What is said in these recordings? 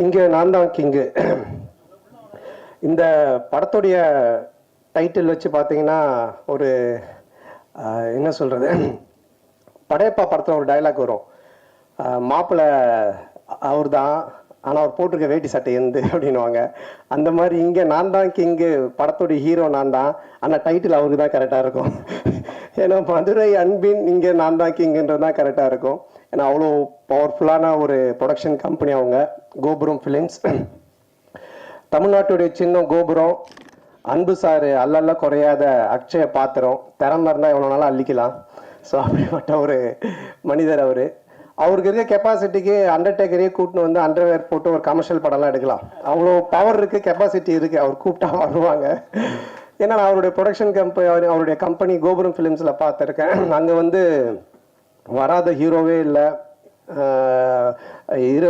இங்கே நான் தான் கிங்கு. இந்த படத்துடைய டைட்டில் வச்சு பார்த்தீங்கன்னா ஒரு என்ன சொல்கிறது, படையப்பா படத்தில் ஒரு டைலாக் வரும், மாப்பிள்ளை அவர் தான் ஆனால் அவர் போட்டிருக்க வேட்டி சட்டை எந்த அப்படின்வாங்க. அந்த மாதிரி இங்கே நான் தான் கிங்கு, படத்துடைய ஹீரோ நான் தான், ஆனால் டைட்டில் அவருக்கு தான் கரெக்டாக இருக்கும். ஏன்னா மதுரை அன்பின் இங்கே நான் தான் கிங்குன்றது தான் கரெக்டாக இருக்கும். ஏன்னா அவ்வளோ பவர்ஃபுல்லான ஒரு ப்ரொடக்ஷன் கம்பெனி அவங்க, கோபுரம் ஃபிலிம்ஸ். தமிழ்நாட்டுடைய சின்னம் கோபுரம், அன்பு சார் அல்லல்ல குறையாத அக்ஷய பாத்திரம், திறமை இருந்தால் எவ்வளோ நாளும் அள்ளிக்கலாம். ஸோ அப்படிப்பட்ட ஒரு மனிதர் அவர். அவருக்கு இருக்க கெப்பாசிட்டிக்கு அண்டர்டேக்கரையே கூட்டின்னு வந்து அண்டர்வேர் போட்டு ஒரு கமர்ஷியல் படம்லாம் எடுக்கலாம். அவ்வளோ பவர் இருக்குது, கெப்பாசிட்டி இருக்குது. அவர் கூப்பிட்டா வருவாங்க. ஏன்னா நான் அவருடைய ப்ரொடக்ஷன் கம்பெனி, அவருடைய கம்பெனி கோபுரம் ஃபிலிம்ஸில் பார்த்துருக்கேன். அங்கே வந்து வராத ஹீரோவே இல்லை,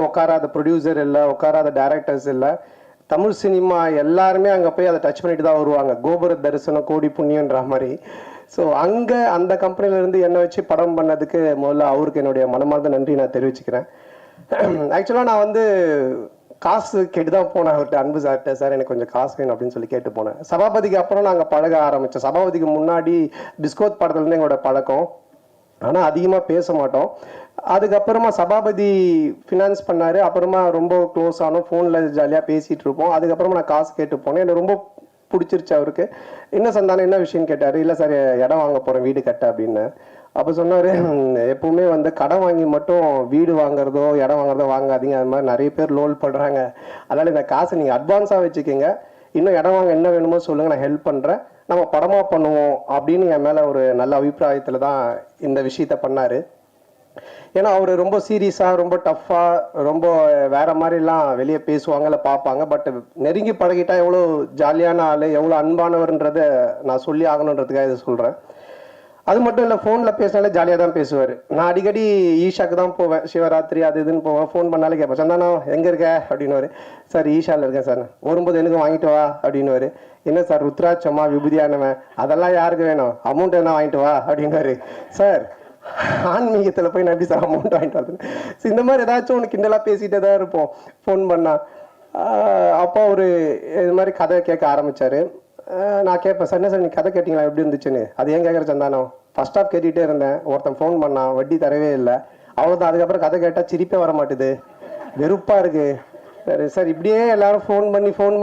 உட்காராத ப்ரொடியூசர் இல்லை, உட்காராத டைரக்டர்ஸ் இல்லை. தமிழ் சினிமா எல்லாருமே அங்கே போய் அதை டச் பண்ணிட்டு தான் வருவாங்க. கோபுர தரிசனம் கோடி புண்ணியன்ற மாதிரி. ஸோ அங்கே அந்த கம்பெனிலேருந்து என்னை வச்சு படம் பண்ணதுக்கு முதல்ல அவருக்கு என்னுடைய மனமார்ந்த நன்றி நான் தெரிவிச்சுக்கிறேன். ஆக்சுவலாக நான் வந்து காசு கேட்டு தான் போனேன் அவர்கிட்ட, அன்பு சார்கிட்ட. சார் எனக்கு கொஞ்சம் காசு வேணும் அப்படின்னு சொல்லி கேட்டு போனேன். சபாபதிக்கு அப்புறம் நாங்கள் பழக ஆரம்பித்தோம். சபாபதிக்கு முன்னாடி டிஸ்கோத் படத்துலேருந்து எங்களோட பழக்கம், ஆனால் அதிகமாக பேச மாட்டோம். அதுக்கப்புறமா சபாபதி ஃபினான்ஸ் பண்ணார். அப்புறமா ரொம்ப க்ளோஸ் ஆனோம், ஃபோனில் ஜாலியாக பேசிகிட்டு இருப்போம். அதுக்கப்புறமா நான் காசு கேட்டு போனேன். எனக்கு ரொம்ப பிடிச்சிருச்சு அவருக்கு. என்ன சந்தானம் என்ன விஷயம்னு கேட்டார். இல்லை சார் இடம் வாங்க போகிறேன் வீடு கட்ட அப்படின்னு. அப்போ சொன்னார், எப்பவுமே வந்து கடன் வாங்கி மட்டும் வீடு வாங்குறதோ இடம் வாங்குறதோ வாங்காதீங்க, அது மாதிரி நிறைய பேர் லோல் பண்ணுறாங்க. அதனால் இந்த காசை நீங்கள் அட்வான்ஸாக வச்சுக்கோங்க, இன்னும் இடம் வாங்க என்ன வேணுமோ சொல்லுங்கள், நான் ஹெல்ப் பண்ணுறேன், நம்ம படமாக பண்ணுவோம் அப்படின்னு என் மேலே ஒரு நல்ல அபிப்பிராயத்தில் தான் இந்த விஷயத்த பண்ணார். ஏன்னா அவர் ரொம்ப சீரியஸாக, ரொம்ப டஃப்பாக, ரொம்ப வேற மாதிரிலாம் வெளியே பேசுவாங்கல்ல, பார்ப்பாங்க. பட் நெருங்கி பழகிட்டா எவ்வளோ ஜாலியான ஆள், எவ்வளோ அன்பானவர்ன்றதை நான் சொல்லி ஆகணுன்றதுக்காக இதை சொல்கிறேன். அது மட்டும் இல்லை, ஃபோனில் பேசினாலே ஜாலியாக தான் பேசுவார். நான் அடிக்கடி ஈஷாக்கு தான் போவேன், சிவராத்திரி அது இதுன்னு போவேன். ஃபோன் பண்ணாலே கேட்பேன், சந்தானம் எங்கே இருக்க அப்படின்னுவார். சார் ஈஷாவில் இருக்கேன் சார். வரும்போது எனக்கு வாங்கிட்டு வா அப்படின்னுவார். என்ன சார் ருத்ராட்சமா விபூதியானவன், அதெல்லாம் யாருக்கு வேணும், அமௌண்ட் என்ன வாங்கிட்டு வா அப்படின்னுவார். சார் ஆன்மீகத்தில் போய் நான் எப்படி சார் அமௌண்ட் வாங்கிட்டு வரது. ஸோ இந்த மாதிரி ஏதாச்சும் ஒன்று கிண்டலாக பேசிகிட்டே தான் இருப்போம் ஃபோன் பண்ணால். அப்போ ஒரு இது மாதிரி கதை கேட்க ஆரம்பித்தார். நான் கேட்பேன், சார் என்ன சார் நீ கதை கேட்டிங்களா, எப்படி இருந்துச்சுன்னு. அது ஏன் கேட்குற சந்தானம், ஃபர்ஸ்ட் ஆஃப் கேட்டுகிட்டே இருந்தேன், ஒருத்தன் ஃபோன் பண்ணான், வட்டி தரவே இல்லை, அவ்வளோதான். அதுக்கப்புறம் கதை கேட்டால் சிரிப்பே வர மாட்டுது, வெறுப்பாக இருக்குது. சரி சார், இப்படியே எல்லாரும் ஃபோன்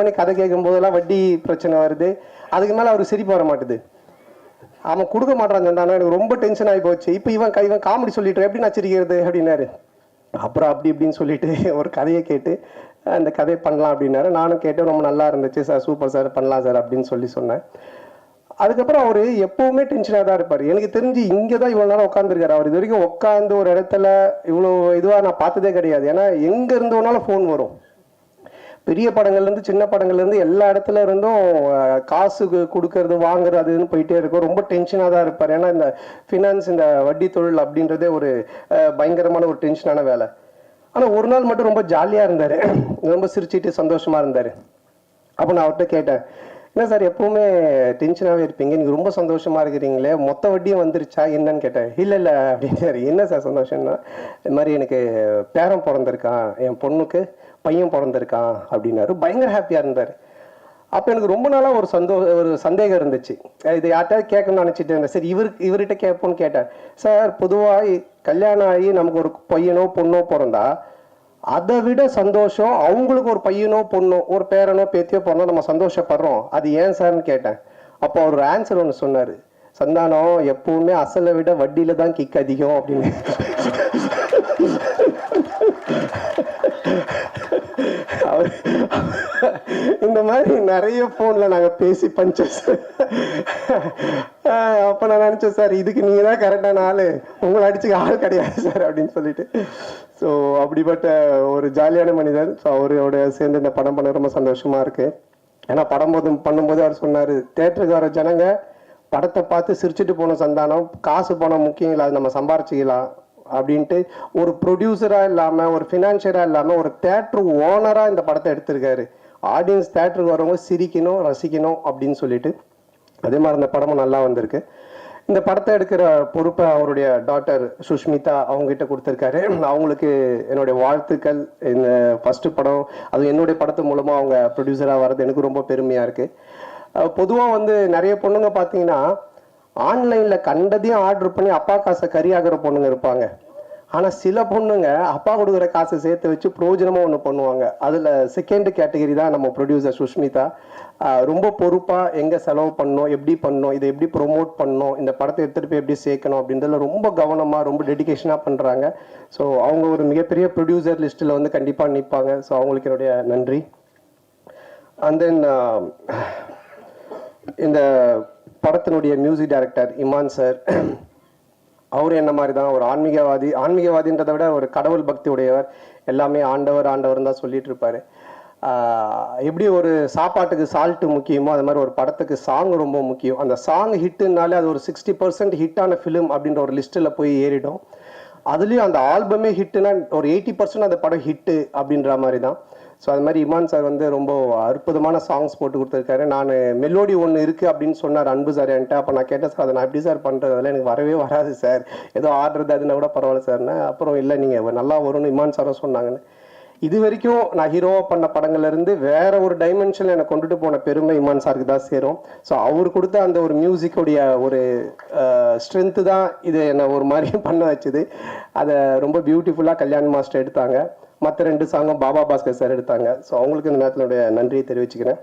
பண்ணி கதை கேட்கும் போதெல்லாம் வட்டி பிரச்சனை வருது, அதுக்கு மேலே அவருக்கு சிரிப்பு வர மாட்டுது. அவன் கொடுக்க மாட்டான் சந்தானம், எனக்கு ரொம்ப டென்ஷன் ஆகி போச்சு. இப்போ இவன் காமெடி சொல்லிட்டு எப்படி நான் சிரிக்கிறது அப்படின்னாரு. அப்புறம் அப்படி இப்படின்னு சொல்லிட்டு ஒரு கதையை கேட்டு அந்த கதையை பண்ணலாம் அப்படின்னாரு. நானும் கேட்டு ரொம்ப நல்லா இருந்துச்சு சார், சூப்பர் சார், பண்ணலாம் சார் அப்படின்னு சொன்னேன். அதுக்கப்புறம் அவர் எப்பவுமே டென்ஷனாக தான் இருப்பார். எனக்கு தெரிஞ்சு இங்கே தான் இவ்வளோ நேரம் உட்காந்துருக்காரு. அவர் இது வரைக்கும் உட்காந்து ஒரு இடத்துல இவ்வளோ இதுவாக நான் பார்த்ததே கிடையாது. ஏன்னா எங்கே இருந்தோனாலும் ஃபோன் வரும். பெரிய படங்கள்லேருந்து சின்ன படங்கள்லேருந்து எல்லா இடத்துல இருந்தும் காசு கொடுக்கறது வாங்குறது அதுன்னு போயிட்டே இருக்கும். ரொம்ப டென்ஷனாக தான் இருப்பார். ஏன்னா இந்த ஃபினான்ஸ், இந்த வட்டி தொழில் அப்படின்றதே ஒரு பயங்கரமான ஒரு டென்ஷனான வேலை. ஆனால் ஒரு நாள் மட்டும் ரொம்ப ஜாலியாக இருந்தார், ரொம்ப சிரிச்சிட்டு சந்தோஷமாக இருந்தார். அப்போ நான் அவர்கிட்ட கேட்டேன், என்ன சார் எப்பவுமே டென்ஷனாகவே இருப்பீங்க, நீங்கள் ரொம்ப சந்தோஷமாக இருக்கிறீங்களே, மொத்த வட்டியும் வந்துருச்சா என்னன்னு கேட்டேன். இல்லை அப்படின்னாரு. என்ன சார் சந்தோஷம்னா, இது மாதிரி எனக்கு பேரன் பிறந்திருக்கான், என் பொண்ணுக்கு பையன் பிறந்திருக்கான் அப்படின்னாரு. பயங்கர ஹாப்பியாக இருந்தார். அப்போ எனக்கு ரொம்ப நாளாக ஒரு சந்தேகம் இருந்துச்சு. இது யார்கிட்ட கேட்கணும்னு நினச்சிட்டு இருந்தேன். சரி இவர்கிட்ட கேட்போன்னு கேட்டேன். சார் பொதுவாக கல்யாணம் ஆகி நமக்கு ஒரு பையனோ பொண்ணோ பிறந்தா அதை விட சந்தோஷம் அவங்களுக்கு ஒரு பையனோ பொண்ணோ ஒரு பேரனோ பேத்தியோ பிறந்தோ நம்ம சந்தோஷப்படுறோம், அது ஏன் சார்னு கேட்டேன். அப்போ அவர் ஆன்சர் ஒன்று சொன்னார், சந்தானம் எப்பவுமே அசலை விட வட்டியில தான் கிக் அதிகம் அப்படின்னு. இந்த மாதிரி நிறைய போன்ல நாங்க பேசி பஞ்சஸ். அப்ப நான் நினைச்சேன், சார் இதுக்கு நீங்க தான் கரெக்டான ஆளு, உங்களை அடிச்சுக்க ஆள் கிடையாது சார் அப்படின்னு சொல்லிட்டு. ஸோ அப்படிப்பட்ட ஒரு ஜாலியான மனிதர். ஸோ அவரோட சேர்ந்து இந்த படம் பண்ண ரொம்ப சந்தோஷமா இருக்கு. ஏன்னா பண்ணும்போது அவர் சொன்னாரு, தேட்டருக்கு வர ஜனங்க படத்தை பார்த்து சிரிச்சுட்டு போன சந்தானம், காசு பணம் முக்கியம் இல்லை, அது நம்ம சம்பாரிச்சிக்கலாம் அப்படின்ட்டு ஒரு ப்ரொடியூசராக இல்லாமல், ஒரு ஃபினான்ஷியராக இல்லாமல், ஒரு தேட்டர் ஓனராக இந்த படத்தை எடுத்திருக்காரு. ஆடியன்ஸ் தேட்டருக்கு வரவங்க சிரிக்கணும், ரசிக்கணும் அப்படின்னு சொல்லிட்டு. அதே மாதிரி இந்த படமும் நல்லா வந்திருக்கு. இந்த படத்தை எடுக்கிற பொறுப்பை அவருடைய டாட்டர் சுஷ்மிதா அவங்ககிட்ட கொடுத்துருக்காரு. அவங்களுக்கு என்னுடைய வாழ்த்துக்கள். இந்த ஃபர்ஸ்ட் படம், அது என்னுடைய படத்து மூலமாக அவங்க ப்ரொடியூசராக வர்றது எனக்கு ரொம்ப பெருமையாக இருக்குது. பொதுவாக வந்து நிறைய பொண்ணுங்க பார்த்தீங்கன்னா ஆன்லைனில் கண்டதையும் ஆர்டர் பண்ணி அப்பா காசை கறியாகிற பொண்ணுங்க இருப்பாங்க. ஆனால் சில பொண்ணுங்க அப்பா கொடுக்குற காசை சேர்த்து வச்சு பிரயோஜனமாக ஒன்று பண்ணுவாங்க. அதில் செகண்ட் கேட்டகரி தான் நம்ம ப்ரொடியூசர் சுஷ்மிதா. ரொம்ப பொறுப்பாக எங்கே செலவு பண்ணணும், எப்படி பண்ணணும், இதை எப்படி ப்ரொமோட் பண்ணணும், இந்த படத்தை எடுத்துகிட்டு போய் எப்படி சேர்க்கணும் அப்படின்றதுல ரொம்ப கவனமாக ரொம்ப டெடிகேஷனாக பண்ணுறாங்க. ஸோ அவங்க ஒரு மிகப்பெரிய ப்ரொடியூசர் லிஸ்ட்டில் வந்து கண்டிப்பாக நிற்பாங்க. ஸோ அவங்களுக்கு என்னுடைய நன்றி. அண்ட் தென் இந்த படத்தினுடைய மியூசிக் டைரக்டர் இமான் சார், அவர் என்ன மாதிரி தான் ஒரு ஆன்மீகவாதின்றதை விட ஒரு கடவுள் பக்தி உடையவர். எல்லாமே ஆண்டவர் ஆண்டவர் தான் சொல்லிட்டு இருப்பாரு. எப்படி ஒரு சாப்பாட்டுக்கு சால்ட்டு முக்கியமோ அது மாதிரி ஒரு படத்துக்கு சாங் ரொம்ப முக்கியம். அந்த சாங் ஹிட்டுனாலே அது ஒரு 60% ஹிட்டான ஃபிலிம் அப்படின்ற ஒரு லிஸ்ட்டில் போய் ஏறிடும். அதுலேயும் அந்த ஆல்பமே ஹிட்டுனா ஒரு 80% அந்த படம் ஹிட்டு அப்படின்ற மாதிரி தான். ஸோ அது மாதிரி இமான் சார் வந்து ரொம்ப அற்புதமான சாங்ஸ் போட்டு கொடுத்துருக்காரு. நான் மெலோடி ஒன்று இருக்குது அப்படின்னு சொன்னார் அன்பு சார் என்கிட்ட. அப்போ நான் கேட்டேன், சார் அதை நான் எப்படி சார் பண்ணுறது, அதெல்லாம் எனக்கு வரவே வராது சார், ஏதோ ஆடுறது அதுனா கூட பரவாயில்ல சார்னா. அப்புறம் இல்லை நீங்கள் நல்லா வரும்னு இமான் சாரும் சொன்னாங்கன்னு. இது வரைக்கும் நான் ஹீரோவாக பண்ண படங்கள்லேருந்து வேற ஒரு டைமென்ஷனில் என்னை கொண்டுட்டு போன பெருமை இமான் சாருக்கு தான் சேரும். ஸோ அவர் கொடுத்த அந்த ஒரு மியூசிக்குடைய ஒரு ஸ்ட்ரென்த்து தான் இதை என்னை ஒரு மாதிரி பண்ண வச்சுது. அதை ரொம்ப பியூட்டிஃபுல்லாக கல்யாண் மாஸ்டர் எடுத்தாங்க. மற்ற 2 சாங்கும் பாபா பாஸ்கர் சார் எடுத்தாங்க. ஸோ அவங்களுக்கு இந்த நேரத்தினுடைய நன்றியை தெரிவிச்சுக்கிறேன்.